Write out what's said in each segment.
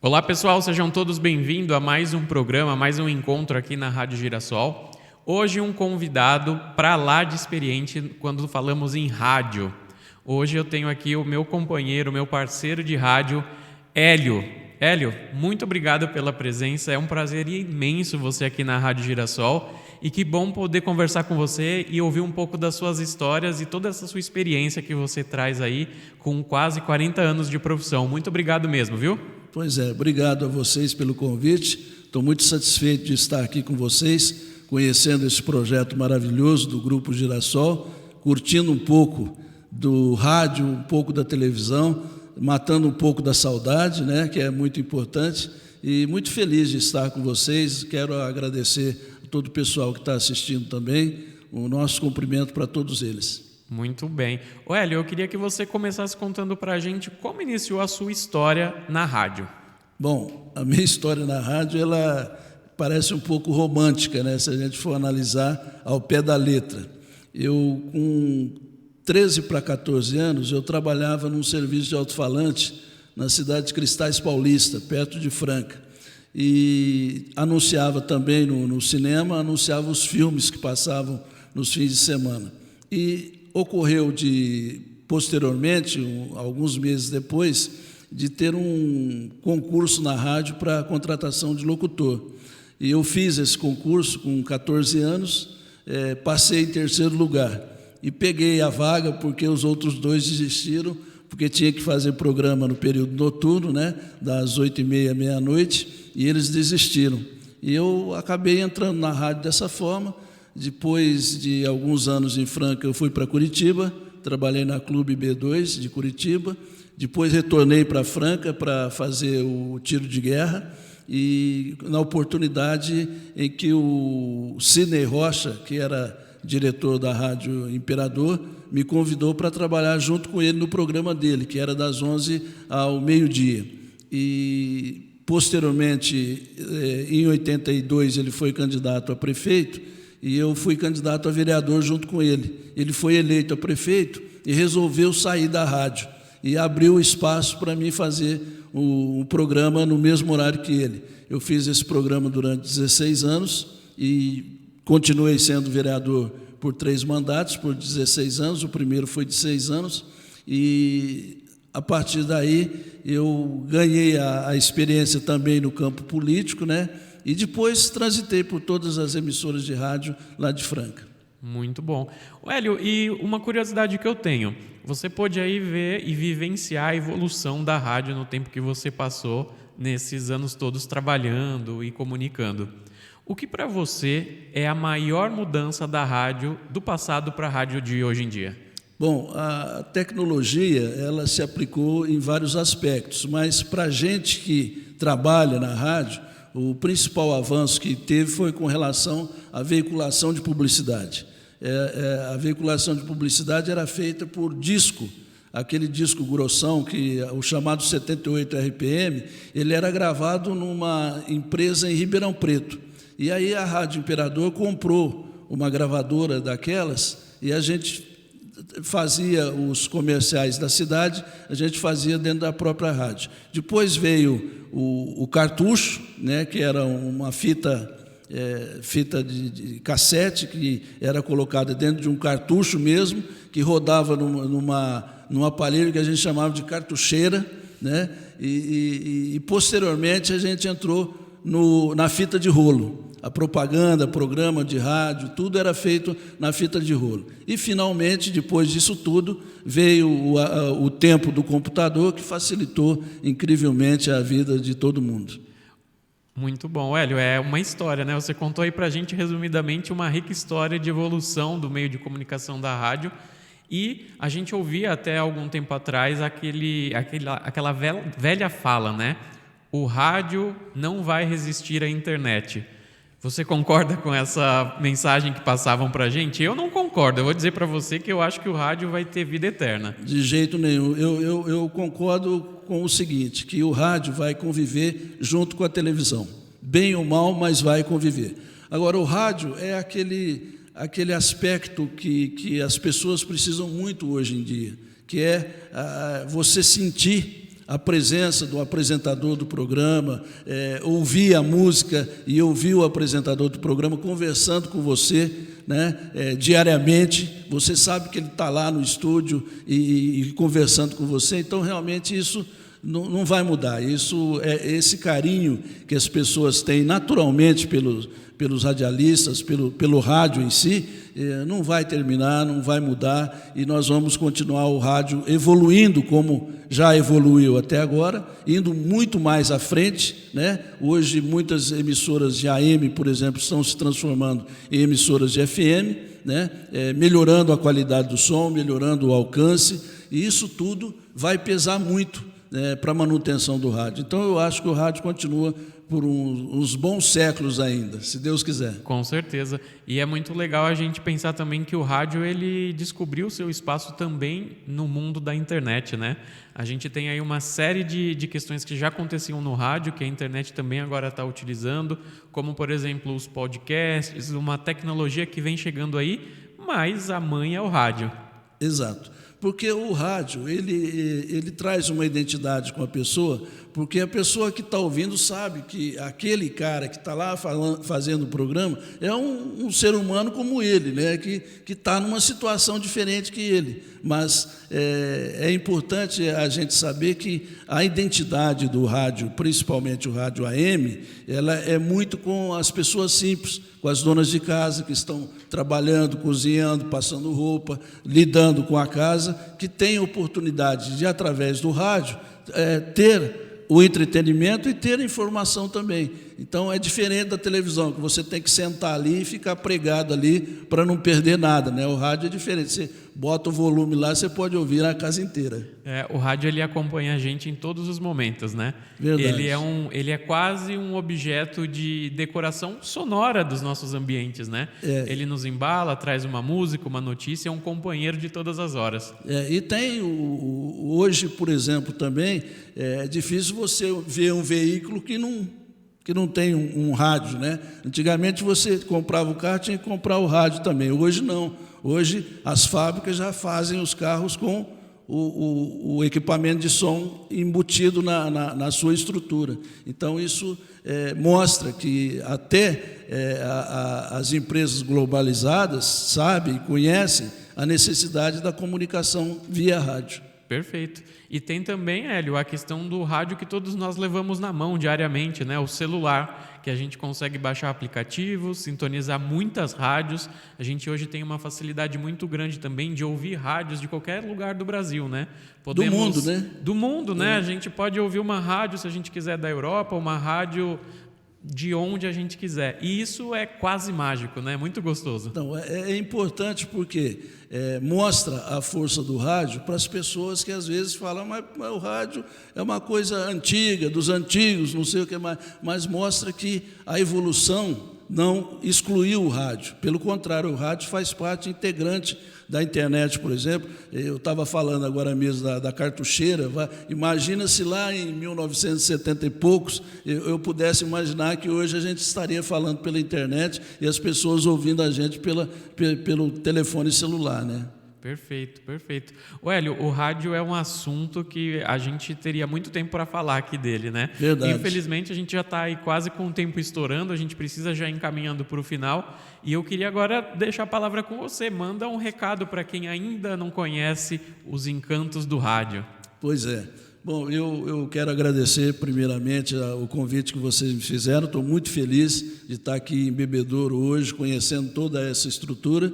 Olá pessoal, sejam todos bem-vindos a mais um programa, mais um encontro aqui na Rádio Girassol. Hoje um convidado para lá de experiente quando falamos em rádio. Hoje eu tenho aqui o meu companheiro, meu parceiro de rádio, Hélio. Hélio, muito obrigado pela presença, é um prazer imenso você aqui na Rádio Girassol e que bom poder conversar com você e ouvir um pouco das suas histórias e toda essa sua experiência que você traz aí com quase 40 anos de profissão. Muito obrigado mesmo, viu? Pois é, obrigado a vocês pelo convite. Estou muito satisfeito de estar aqui com vocês, conhecendo esse projeto maravilhoso do Grupo Girassol, curtindo um pouco do rádio, um pouco da televisão, matando um pouco da saudade, né, que é muito importante, e muito feliz de estar com vocês. Quero agradecer a todo o pessoal que está assistindo também, o nosso cumprimento para todos eles. Muito bem. Hélio, eu queria que você começasse contando para a gente como iniciou a sua história na rádio. Bom, a minha história na rádio, ela parece um pouco romântica, né, se a gente for analisar ao pé da letra. Eu, com 13 para 14 anos, eu trabalhava num serviço de alto-falante na cidade de Cristais Paulista, perto de Franca. E anunciava também no cinema, anunciava os filmes que passavam nos fins de semana. E ocorreu posteriormente, alguns meses depois, de ter um concurso na rádio para a contratação de locutor. E eu fiz esse concurso com 14 anos, passei em terceiro lugar. E peguei a vaga porque os outros dois desistiram, porque tinha que fazer programa no período noturno, né, das 8h30 à meia-noite, e eles desistiram. E eu acabei entrando na rádio dessa forma. Depois de alguns anos em Franca, eu fui para Curitiba, trabalhei na Clube B2 de Curitiba, depois retornei para Franca para fazer o tiro de guerra, e na oportunidade em que o Sidney Rocha, que era diretor da Rádio Imperador, me convidou para trabalhar junto com ele no programa dele, que era das 11 ao meio-dia. E, posteriormente, em 82, ele foi candidato a prefeito, e eu fui candidato a vereador junto com ele. Ele foi eleito a prefeito e resolveu sair da rádio e abriu espaço para mim fazer um programa no mesmo horário que ele. Eu fiz esse programa durante 16 anos e continuei sendo vereador por 3 mandatos, por 16 anos. O primeiro foi de 6 anos e, a partir daí, eu ganhei a experiência também no campo político, né? E depois transitei por todas as emissoras de rádio lá de Franca. Muito bom. Hélio, e uma curiosidade que eu tenho, você pôde aí ver e vivenciar a evolução da rádio no tempo que você passou nesses anos todos trabalhando e comunicando. O que para você é a maior mudança da rádio do passado para a rádio de hoje em dia? Bom, a tecnologia, ela se aplicou em vários aspectos, mas para a gente que trabalha na rádio, o principal avanço que teve foi com relação à veiculação de publicidade. A veiculação de publicidade era feita por disco, aquele disco grossão, o chamado 78 RPM, ele era gravado numa empresa em Ribeirão Preto. E aí a Rádio Imperador comprou uma gravadora daquelas e a gente fazia os comerciais da cidade, a gente fazia dentro da própria rádio. Depois veio o cartucho, né, que era uma fita de cassete, que era colocada dentro de um cartucho mesmo, que rodava num aparelho que a gente chamava de cartucheira, né, e posteriormente a gente entrou na fita de rolo. A propaganda, programa de rádio, tudo era feito na fita de rolo. E, finalmente, depois disso tudo, veio o tempo do computador, que facilitou incrivelmente a vida de todo mundo. Muito bom, Hélio. É uma história, né? Você contou aí para a gente, resumidamente, uma rica história de evolução do meio de comunicação da rádio. E a gente ouvia até algum tempo atrás aquela velha fala, né? O rádio não vai resistir à internet. Você concorda com essa mensagem que passavam para a gente? Eu não concordo. Eu vou dizer para você que eu acho que o rádio vai ter vida eterna. De jeito nenhum. Eu concordo com o seguinte, que o rádio vai conviver junto com a televisão. Bem ou mal, mas vai conviver. Agora, o rádio é aquele aspecto que as pessoas precisam muito hoje em dia, que é você sentir a presença do apresentador do programa, ouvir a música e ouvir o apresentador do programa conversando com você, né, diariamente. Você sabe que ele está lá no estúdio e conversando com você. Então, realmente, isso não vai mudar. Esse carinho que as pessoas têm naturalmente pelos radialistas, pelo rádio em si, não vai terminar, não vai mudar, e nós vamos continuar o rádio evoluindo como já evoluiu até agora, indo muito mais à frente, né? Hoje muitas emissoras de AM, por exemplo, estão se transformando em emissoras de FM, né? Melhorando a qualidade do som, melhorando o alcance, e isso tudo vai pesar muito para a manutenção do rádio. Então, eu acho que o rádio continua por uns bons séculos ainda, se Deus quiser. Com certeza. E é muito legal a gente pensar também que o rádio ele descobriu o seu espaço também no mundo da internet, né? A gente tem aí uma série de questões que já aconteciam no rádio, que a internet também agora está utilizando, como, por exemplo, os podcasts, uma tecnologia que vem chegando aí, mas a mãe é o rádio. Exato. Porque o rádio, ele traz uma identidade com a pessoa, porque a pessoa que está ouvindo sabe que aquele cara que está lá fazendo o programa é um ser humano como ele, né? Que está numa situação diferente que ele. Mas é importante a gente saber que a identidade do rádio, principalmente o rádio AM, ela é muito com as pessoas simples, com as donas de casa que estão trabalhando, cozinhando, passando roupa, lidando com a casa, que têm oportunidade de, através do rádio, ter o entretenimento e ter informação também. Então, é diferente da televisão, que você tem que sentar ali e ficar pregado ali para não perder nada, né? O rádio é diferente. Você bota o volume lá, você pode ouvir a casa inteira. O rádio ele acompanha a gente em todos os momentos, né? Verdade. Ele é quase um objeto de decoração sonora dos nossos ambientes, né? Ele nos embala, traz uma música, uma notícia, é um companheiro de todas as horas. E tem hoje, por exemplo, também é difícil você ver um veículo que não tem um rádio, né? Antigamente você comprava o carro, tinha que comprar o rádio também. Hoje não. Hoje as fábricas já fazem os carros com o equipamento de som embutido na sua estrutura. Então isso mostra que até as empresas globalizadas sabem e conhecem a necessidade da comunicação via rádio. Perfeito. E tem também, Hélio, a questão do rádio que todos nós levamos na mão diariamente, né? O celular, que a gente consegue baixar aplicativos, sintonizar muitas rádios. A gente hoje tem uma facilidade muito grande também de ouvir rádios de qualquer lugar do Brasil, né? Do mundo, né? Do mundo, né? A gente pode ouvir uma rádio, se a gente quiser, da Europa, uma rádio de onde a gente quiser. E isso é quase mágico, né? Muito gostoso. Então, é importante porque mostra a força do rádio para as pessoas que às vezes falam, mas o rádio é uma coisa antiga, dos antigos, não sei o que mais, mas mostra que a evolução não excluiu o rádio. Pelo contrário, o rádio faz parte integrante da internet, por exemplo. Eu estava falando agora mesmo da cartucheira. Imagina se lá em 1970 e poucos eu pudesse imaginar que hoje a gente estaria falando pela internet e as pessoas ouvindo a gente pelo telefone celular, né? Perfeito, perfeito. Hélio, o rádio é um assunto que a gente teria muito tempo para falar aqui dele, né? Verdade. Infelizmente, a gente já está aí quase com o tempo estourando, a gente precisa já ir encaminhando para o final. E eu queria agora deixar a palavra com você. Manda um recado para quem ainda não conhece os encantos do rádio. Pois é. Bom, eu quero agradecer primeiramente o convite que vocês me fizeram. Estou muito feliz de estar aqui em Bebedouro hoje, conhecendo toda essa estrutura.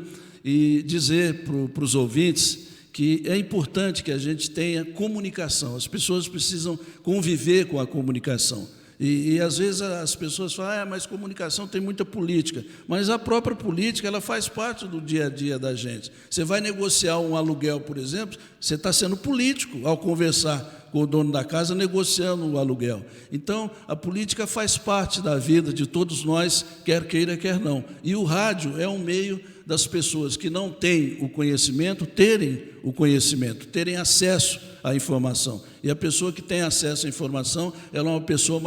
E dizer para os ouvintes que é importante que a gente tenha comunicação. As pessoas precisam conviver com a comunicação. E às vezes as pessoas falam, mas comunicação tem muita política. Mas a própria política, ela faz parte do dia a dia da gente. Você vai negociar um aluguel, por exemplo, você está sendo político ao conversar com o dono da casa, negociando o aluguel. Então, a política faz parte da vida de todos nós, quer queira, quer não. E o rádio é um meio das pessoas que não têm o conhecimento, terem o conhecimento, terem acesso à informação. E a pessoa que tem acesso à informação, ela é uma pessoa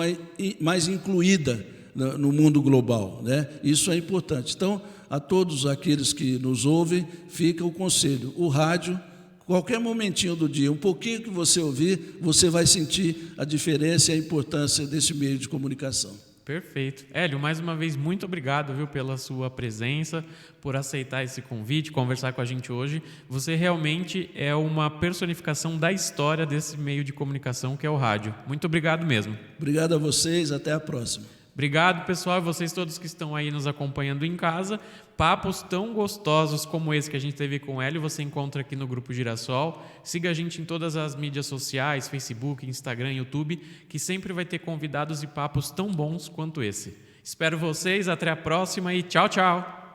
mais incluída no mundo global, né? Isso é importante. Então, a todos aqueles que nos ouvem, fica o conselho. O rádio qualquer momentinho do dia, um pouquinho que você ouvir, você vai sentir a diferença e a importância desse meio de comunicação. Perfeito. Hélio, mais uma vez, muito obrigado, viu, pela sua presença, por aceitar esse convite, conversar com a gente hoje. Você realmente é uma personificação da história desse meio de comunicação que é o rádio. Muito obrigado mesmo. Obrigado a vocês, até a próxima. Obrigado, pessoal, e vocês todos que estão aí nos acompanhando em casa. Papos tão gostosos como esse que a gente teve com o Hélio, você encontra aqui no Grupo Girassol. Siga a gente em todas as mídias sociais, Facebook, Instagram, YouTube, que sempre vai ter convidados e papos tão bons quanto esse. Espero vocês, até a próxima e tchau, tchau!